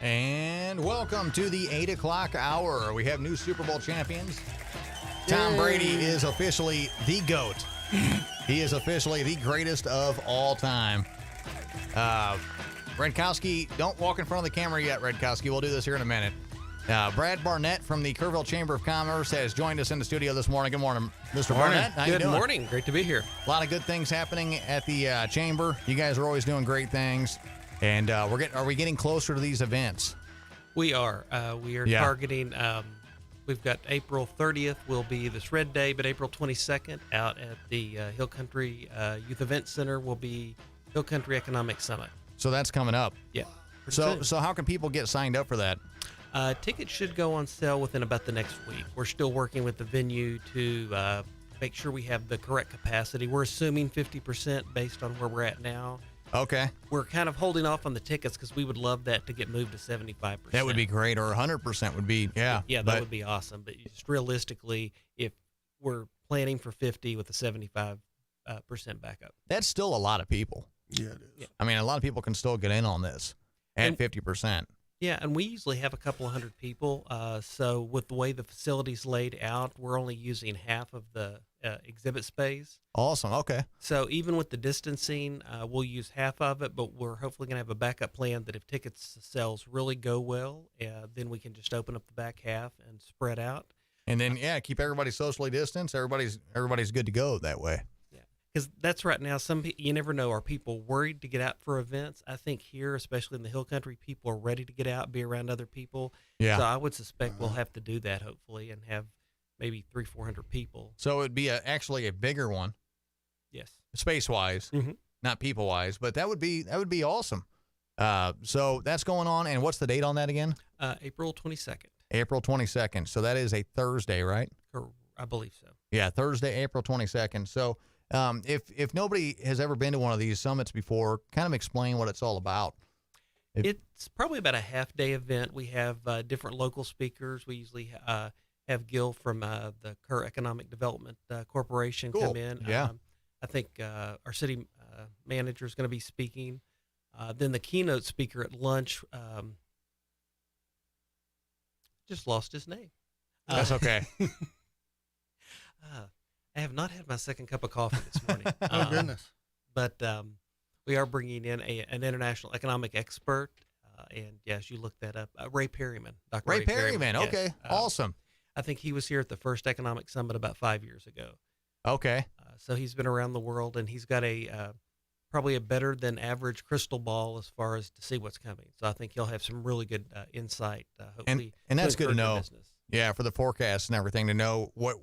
And welcome to the 8 o'clock hour. We have new Super Bowl champions. Tom Brady is officially the GOAT. He is officially the greatest of all time. Redkowski, don't walk in front of the camera yet, Redkowski. We'll do this here in a minute. Brad Barnett from the Kerrville Chamber of Commerce has joined us in the studio this morning. Good morning, Mr. Barnett. How you Good doing? morning. Great to be here. A lot of good things happening at the chamber. You guys are always doing great things. And are we getting closer to these events? We are. Targeting. We've got April 30th will be the Shred Day, but April 22nd out at the Hill Country Youth Event Center will be Hill Country Economic Summit. So that's coming up. Yeah. So how can people get signed up for that? Tickets should go on sale within about the next week. We're still working with the venue to make sure we have the correct capacity. We're assuming 50% based on where we're at now. Okay. We're kind of holding off on the tickets because we would love that to get moved to 75%. That would be great, or 100% would be, yeah. Yeah, that would be awesome. But just realistically, if we're planning for 50 with a 75% backup. That's still a lot of people. Yeah, it is. Yeah. I mean, a lot of people can still get in on this at 50%. Yeah, and we usually have a couple of hundred people. So with the way the facility's laid out, we're only using half of the exhibit space. Awesome. Okay. So even with the distancing, we'll use half of it, but we're hopefully going to have a backup plan that if tickets sales really go well, then we can just open up the back half and spread out. And then, keep everybody socially distanced. Everybody's good to go that way. Because that's right now, you never know, are people worried to get out for events? I think here, especially in the Hill Country, people are ready to get out, be around other people. Yeah. So I would suspect we'll have to do that, hopefully, and have maybe 300-400 people. So it'd be actually a bigger one. Yes. Space-wise, Mm-hmm. not people-wise, but that would be awesome. So that's going on, and what's the date on that again? April 22nd. April 22nd. So that is a Thursday, right? I believe so. Yeah, Thursday, April 22nd. So if nobody has ever been to one of these summits before, kind of explain what it's all about. It's probably about a half-day event. We have different local speakers. We usually have Gil from the Kerr Economic Development Corporation Cool. come in. Yeah. I think our city manager is going to be speaking. Then the keynote speaker at lunch, just lost his name. That's okay. I have not had my second cup of coffee this morning. Oh, goodness. But we are bringing in an international economic expert. And yes, you looked that up. Ray Perryman. Dr. Ray Perryman. Yes. Okay. Awesome. I think he was here at the first economic summit about 5 years ago. Okay. So he's been around the world, and he's got probably a better than average crystal ball as far as to see what's coming. So I think he'll have some really good insight. Hopefully, and that's good to know. Business. Yeah, for the forecast and everything to know what.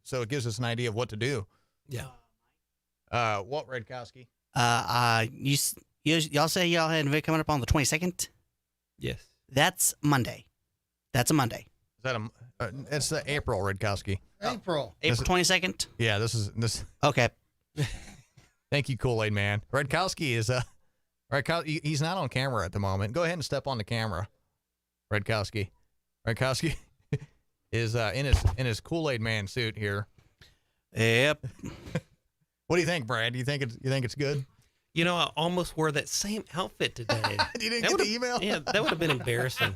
So it gives us an idea of what to do. Yeah. What, Redkowski? Y'all say y'all had an event coming up on the 22nd? Yes. That's Monday. That's a Monday. Is that it's the April, Redkowski. April. April 22nd? Yeah, this. Okay. Thank you, Kool-Aid man. Redkowski is Redkowski. He's not on camera at the moment. Go ahead and step on the camera, Redkowski. Redkowski is in his Kool-Aid man suit here. Yep. What do you think, Brad? You think it's good? You know, I almost wore that same outfit today. You didn't get the email? Yeah, that would have been embarrassing.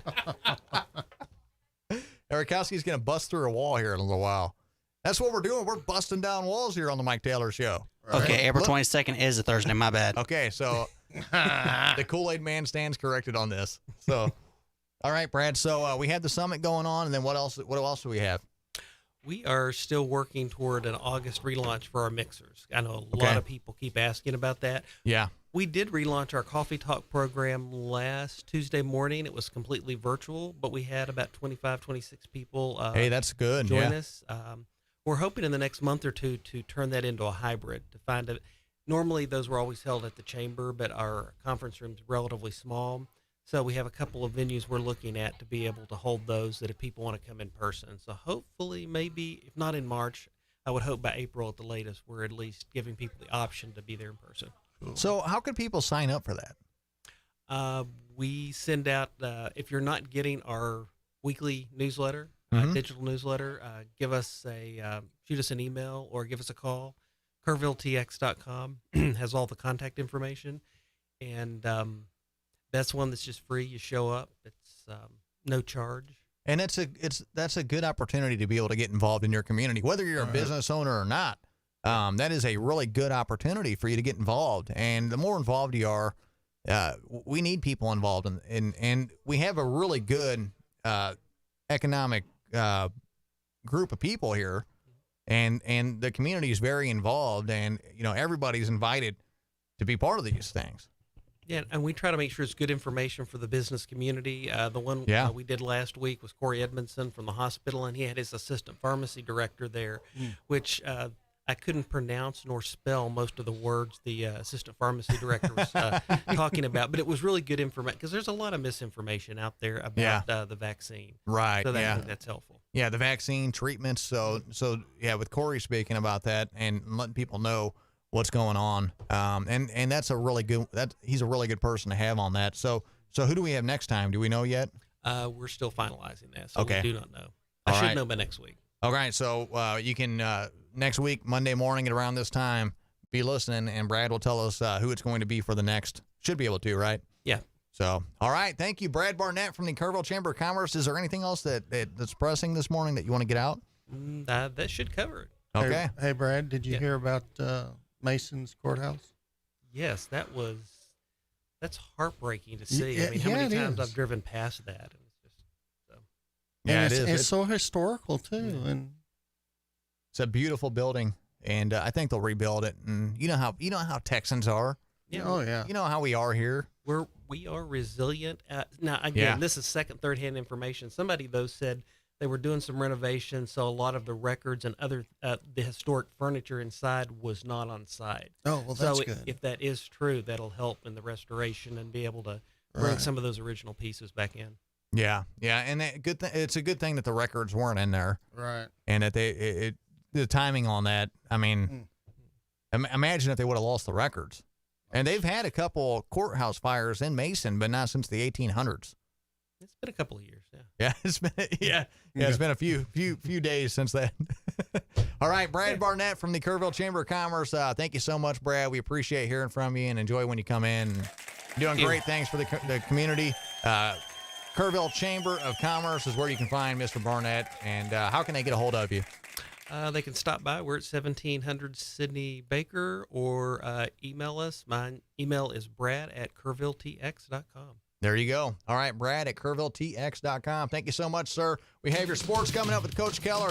Redkowski's going to bust through a wall here in a little while. That's what we're doing. We're busting down walls here on the Mike Taylor Show. Right. Okay, April 22nd is a Thursday. My bad. Okay, so the Kool-Aid man stands corrected on this. So, all right, Brad. So we had the summit going on, and then what else? What else do we have? We are still working toward an August relaunch for our mixers. I know a lot of people keep asking about that. Yeah. We did relaunch our Coffee Talk program last Tuesday morning. It was completely virtual, but we had about 25, 26 people Hey, that's good. join us. We're hoping in the next month or two to turn that into a hybrid, to find it. Normally, those were always held at the chamber, but our conference room's relatively small. So we have a couple of venues we're looking at to be able to hold those that if people want to come in person. So hopefully, maybe, if not in March, I would hope by April at the latest, we're at least giving people the option to be there in person. So how can people sign up for that? We send out, if you're not getting our weekly newsletter, digital newsletter, shoot us an email or give us a call. KerrvilleTX.com has all the contact information. And That's one that's just free. You show up. It's no charge. And that's a good opportunity to be able to get involved in your community, whether you're a business owner or not. That is a really good opportunity for you to get involved. And the more involved you are, we need people involved, and we have a really good economic group of people here, and the community is very involved, and everybody's invited to be part of these things. Yeah, and we try to make sure it's good information for the business community. The one we did last week was Corey Edmondson from the hospital, and he had his assistant pharmacy director there, which I couldn't pronounce nor spell most of the words the assistant pharmacy director was talking about, but it was really good information because there's a lot of misinformation out there about the vaccine. Right. So I think that's helpful. Yeah, the vaccine treatments. So with Corey speaking about that and letting people know what's going on, and that's a really good. He's a really good person to have on that. So who do we have next time? Do we know yet? We're still finalizing that, so Okay. we do not know. I should know by next week. All right, so you can next week, Monday morning at around this time, be listening, and Brad will tell us who it's going to be for the next. Should be able to, right? Yeah. So, all right, thank you, Brad Barnett from the Kerrville Chamber of Commerce. Is there anything else that's pressing this morning that you want to get out? That should cover it. Okay. Hey, Brad, did you hear about Mason's courthouse? Yes, that's heartbreaking to see. Yeah, I mean, how many it times is. I've driven past that? It was just so. Yeah, And it is. It's so historical too, and It's a beautiful building, and I think they'll rebuild it. And you know how Texans are. Yeah, oh yeah, You know how we are here. we are resilient. Now, again, this is third-hand information. Somebody, though, said they were doing some renovations, so a lot of the records and other the historic furniture inside was not on site. oh well, that's So good. if that is true, that'll help in the restoration and be able to bring Right. some of those original pieces back in. Yeah, and it's a good thing that the records weren't in there, Right. and that the timing on that. I mean, imagine if they would have lost the records. And they've had a couple courthouse fires in Mason, but not since the 1800s. It's been a couple of years, yeah. Yeah, it's been it's been a few days since that. All right, Brad Barnett from the Kerrville Chamber of Commerce. Thank you so much, Brad. We appreciate hearing from you and enjoy when you come in. You're doing great things for the community. Kerrville Chamber of Commerce is where you can find Mr. Barnett. And how can they get a hold of you? They can stop by. We're at 1700 Sydney Baker, or email us. My email is brad@kerrvilletx.com. There you go. All right, Brad at KerrvilleTX.com. Thank you so much, sir. We have your sports coming up with Coach Keller.